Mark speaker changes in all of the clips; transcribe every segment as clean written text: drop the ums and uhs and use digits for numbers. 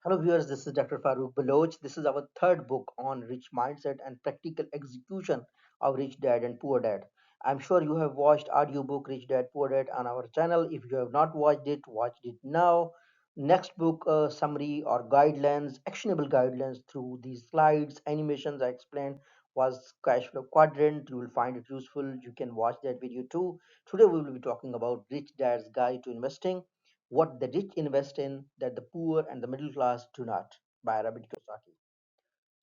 Speaker 1: Hello, viewers. This is Dr. Farooq Baloch. This is our third book on rich mindset and practical execution of Rich Dad and Poor Dad. I'm sure you have watched audiobook Rich Dad Poor Dad on our channel. If you have not watched it, watch it now. Next book summary or guidelines, actionable guidelines through these slides, animations I explained was cash flow quadrant. You will find it useful. You can watch that video too. Today we will be talking about Rich Dad's Guide to Investing, what the rich invest in that the poor and the middle class do not, by Robert Kiyosaki.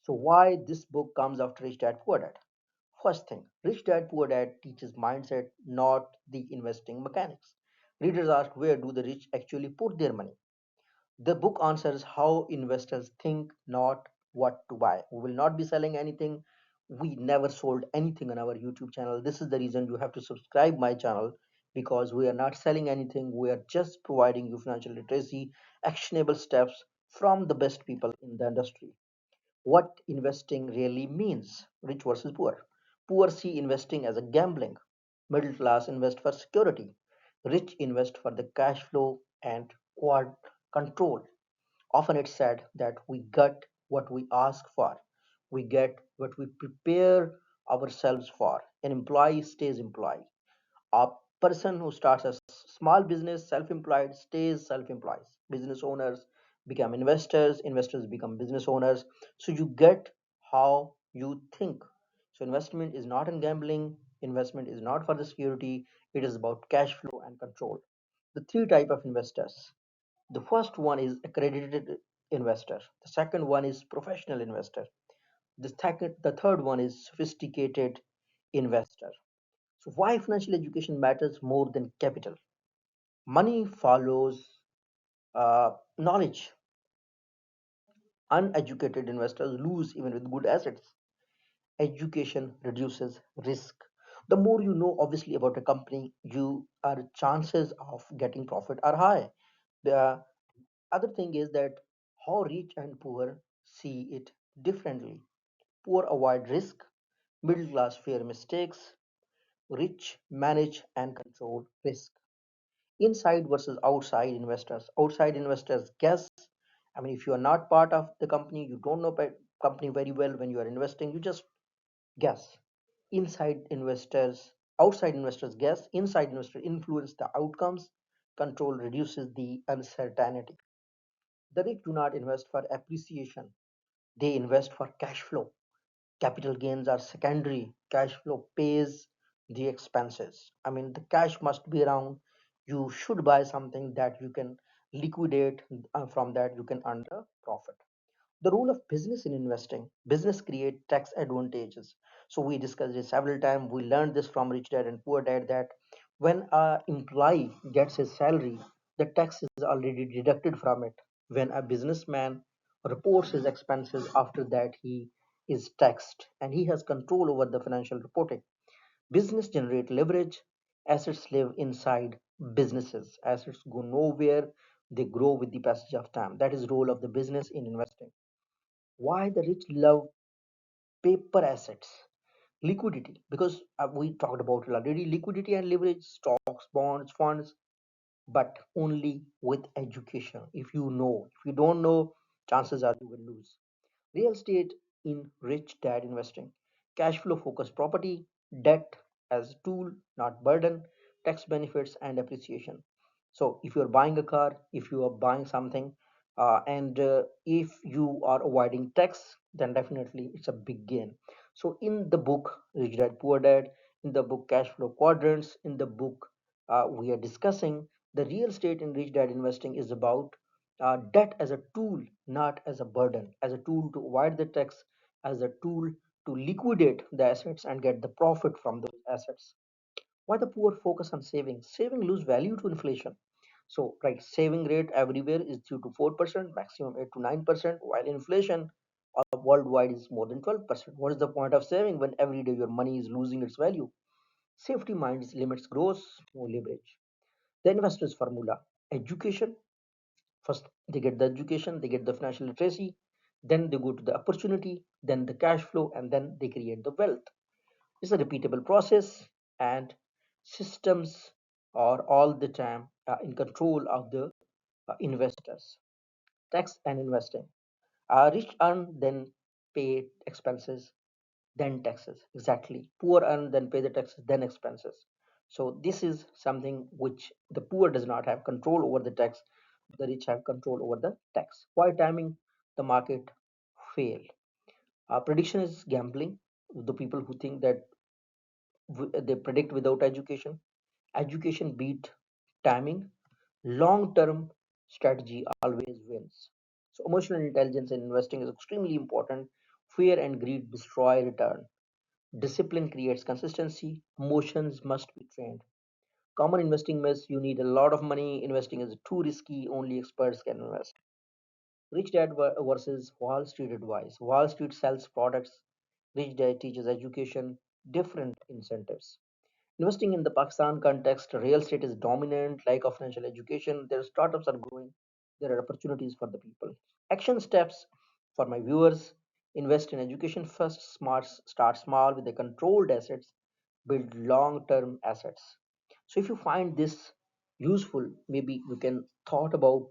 Speaker 1: So why this book comes after Rich Dad Poor Dad? First thing, Rich Dad Poor Dad teaches mindset, not the investing mechanics. Readers ask, where do the rich actually put their money? The book answers how investors think, not what to buy. We will not be selling anything. We never sold anything on our YouTube channel. This is the reason you have to subscribe my channel, because we are not selling anything. We are just providing you financial literacy, actionable steps from the best people in the industry. What investing really means: rich versus poor. Poor see investing as a gambling. Middle class invest for security. Rich invest for the cash flow and quad control. Often it's said that we get what we ask for, we get what we prepare ourselves for. An employee stays employee. A person who starts a small business, self-employed, stays self-employed. Business owners become investors, investors become business owners. So you get how you think. So investment is not in gambling, investment is not for the security, it is about cash flow and control. The three type of investors: the first one is accredited investor. The second one is professional investor. The third one is sophisticated investor. So why financial education matters more than capital? Money follows knowledge. Uneducated investors lose even with good assets. Education reduces risk. The more you know, obviously, about a company, your chances of getting profit are high. The other thing is that how rich and poor see it differently. Poor avoid risk, middle class fear mistakes, rich manage and control risk. Inside versus outside investors. Outside investors guess. I mean, if you are not part of the company, you don't know the company very well. When you are investing, you just guess. Inside investors, outside investors guess. Inside investors influence the outcomes. Control reduces the uncertainty. The rich do not invest for appreciation, they invest for cash flow. Capital gains are secondary, cash flow pays the expenses. I mean, the cash must be around. You should buy something that you can liquidate, from that you can earn the profit. The role of business in investing: business create tax advantages. So we discussed this several times. We learned this from Rich Dad and Poor Dad, that when a employee gets his salary, the tax is already deducted from it. When a businessman reports his expenses, after that he is taxed and he has control over the financial reporting. Business generate leverage. Assets live inside businesses. Assets go nowhere, they grow with the passage of time. That is role of the business in investing. Why the rich love paper assets? Liquidity, because we talked about it already. Liquidity and leverage: stocks, bonds, funds, but only with education. If you know, if you don't know, chances are you will lose. Real estate in Rich Dad investing: cash flow focused property, debt as tool, not burden, tax benefits and appreciation. So if you're buying a car, if you are buying something, and if you are avoiding tax, then definitely it's a big gain. So in the book Rich Dad Poor Dad, in the book Cash Flow Quadrants, in the book we are discussing the real estate in Rich Dad investing is about debt as a tool, not as a burden, as a tool to avoid the tax, as a tool to liquidate the assets and get the profit from those assets. Why the poor focus on saving? Saving lose value to inflation. So, right, saving rate everywhere is 3 to 4%, maximum 8 to 9%, while inflation worldwide is more than 12%. What is the point of saving when every day your money is losing its value? Safety minds limits growth, no leverage. The investors formula: education. First, they get the education, they get the financial literacy, then they go to the opportunity, then the cash flow, and then they create the wealth. It's a repeatable process, and systems are all the time in control of the investors. tax and investing. Rich earn, then pay expenses, then taxes. Exactly. Poor earn, then pay the taxes, then expenses. So this is something which the poor does not have control over the tax. The rich have control over the tax. Why timing the market fail? Prediction is gambling. The people who think that they predict without education. Education beat timing. Long term strategy always wins. So, emotional intelligence in investing is extremely important. Fear and greed destroy return. Discipline creates consistency. Emotions must be trained. Common investing myths: you need a lot of money, investing is too risky, only experts can invest. Rich Dad versus Wall Street advice. Wall Street sells products, Rich Dad teaches education, different incentives. Investing in the Pakistan context, real estate is dominant, lack of financial education, their startups are growing, there are opportunities for the people. Action steps for my viewers: invest in education first, start small with the controlled assets, build long term assets. So, if you find this useful, maybe you can thought about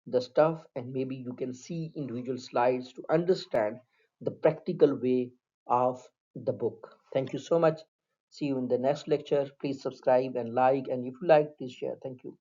Speaker 1: the stuff, and maybe you can see individual slides to understand the practical way of the book. Thank you so much. See you in the next lecture. Please subscribe and like, and if you like, please share. Thank you.